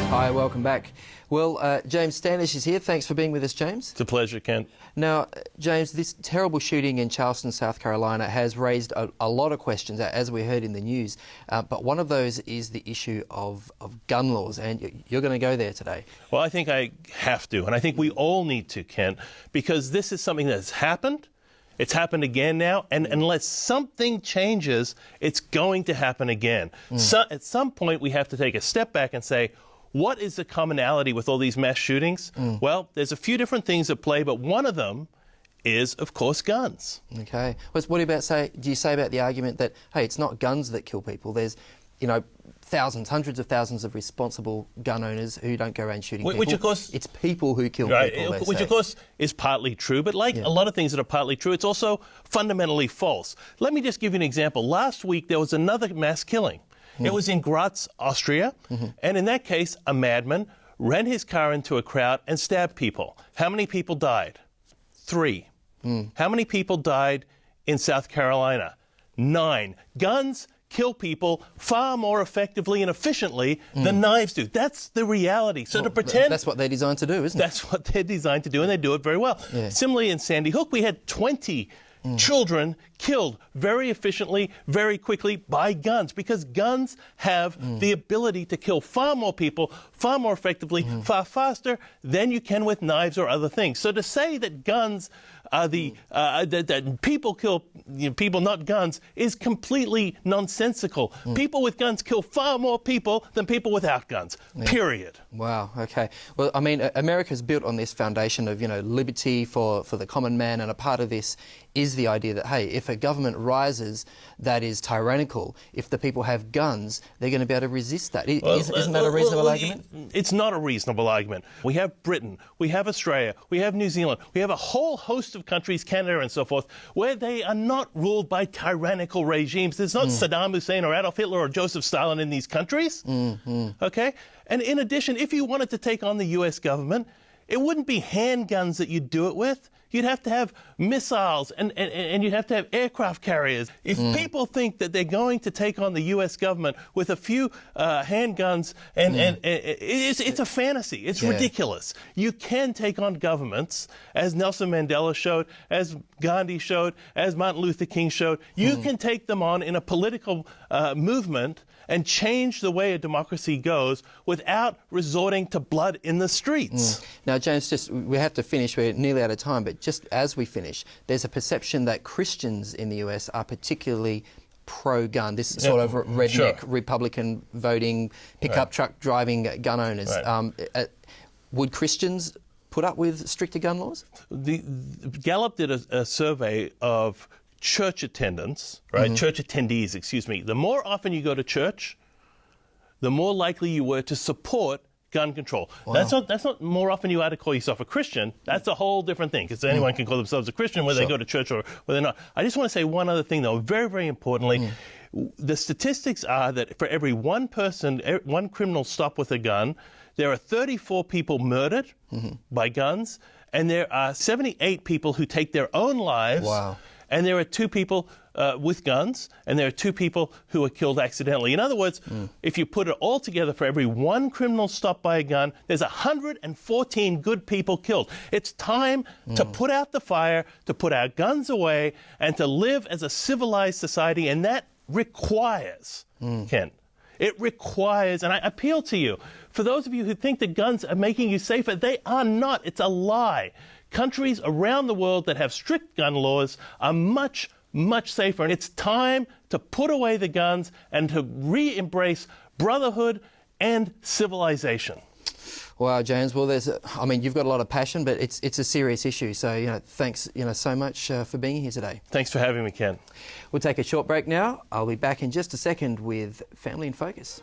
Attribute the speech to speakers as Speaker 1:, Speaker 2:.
Speaker 1: Hi, welcome back. Well, James Standish is here. Thanks for being with us, James.
Speaker 2: It's a pleasure, Ken.
Speaker 1: Now, James, this terrible shooting in Charleston, South Carolina has raised a lot of questions, as we heard in the news. But one of those is the issue of gun laws, and you're going to go there today.
Speaker 2: Well, I think I have to, and I think we all need to, Ken, because this is something that's happened. It's happened again now, and unless something changes, it's going to happen again. So, at some point, we have to take a step back and say, what is the commonality with all these mass shootings? Well, there's a few different things at play, but one of them is, of course, guns.
Speaker 1: Okay. What do you say about the argument that, hey, it's not guns that kill people? There's, you know, thousands, hundreds of thousands of responsible gun owners who don't go around shooting people.
Speaker 2: Which, of course,
Speaker 1: it's people who kill people.
Speaker 2: Which, of course, is partly true, but like a lot of things that are partly true, it's also fundamentally false. Let me just give you an example. Last week, there was another mass killing. It was in Graz, Austria, and in that case, a madman ran his car into a crowd and stabbed people. How many people died? 3. How many people died in South Carolina? 9. Guns kill people far more effectively and efficiently than knives do. That's the reality. So to pretend...
Speaker 1: That's what they're designed to do, isn't it?
Speaker 2: That's what they're designed to do, and they do it very well. Yeah. Similarly, in Sandy Hook, we had 20 children killed very efficiently, very quickly by guns, because guns have the ability to kill far more people, far more effectively, far faster than you can with knives or other things. So to say that guns are that people kill people, not guns, is completely nonsensical. People with guns kill far more people than people without guns, period.
Speaker 1: Wow, okay. Well, I mean, America's built on this foundation of, you know, liberty for the common man, and a part of this is the idea that, hey, if a government rises that is tyrannical, if the people have guns, they're going to be able to resist that. Isn't that a reasonable argument?
Speaker 2: It's not a reasonable argument. We have Britain, we have Australia, we have New Zealand, we have a whole host of countries, Canada and so forth, where they are not ruled by tyrannical regimes. There's not Saddam Hussein or Adolf Hitler or Joseph Stalin in these countries. Okay? And in addition, if you wanted to take on the U.S. government, it wouldn't be handguns that you'd do it with. You'd have to have missiles and you'd have to have aircraft carriers. If people think that they're going to take on the U.S. government with a few handguns, it's a fantasy. It's ridiculous. You can take on governments, as Nelson Mandela showed, as Gandhi showed, as Martin Luther King showed. You can take them on in a political movement and change the way a democracy goes without resorting to blood in the streets.
Speaker 1: Now, James, we have to finish. We're nearly out of time, but just as we finish, there's a perception that Christians in the US are particularly pro-gun, this sort of redneck Republican voting, pickup truck driving gun owners. Would Christians put up with stricter gun laws?
Speaker 2: Gallup did a survey of church attendance, church attendees, excuse me. The more often you go to church, the more likely you were to support gun control. Wow. That's not more often you are to call yourself a Christian. That's a whole different thing, because anyone can call themselves a Christian whether they go to church or whether they're not. I just want to say one other thing, though, very, very importantly. The statistics are that for every one person, one criminal stop with a gun, there are 34 people murdered by guns, and there are 78 people who take their own lives.
Speaker 1: Wow.
Speaker 2: And there are 2 people with guns, and there are 2 people who are killed accidentally. In other words, if you put it all together, for every one criminal stopped by a gun, there's 114 good people killed. It's time to put out the fire, to put our guns away, and to live as a civilized society, and that requires, Ken, it requires, and I appeal to you, for those of you who think that guns are making you safer, they are not. It's a lie. Countries around the world that have strict gun laws are much, much safer. And it's time to put away the guns and to re-embrace brotherhood and civilization.
Speaker 1: Wow, James. Well, you've got a lot of passion, but it's a serious issue. So, thanks, so much for being here today.
Speaker 2: Thanks for having me, Ken.
Speaker 1: We'll take a short break now. I'll be back in just a second with Family in Focus.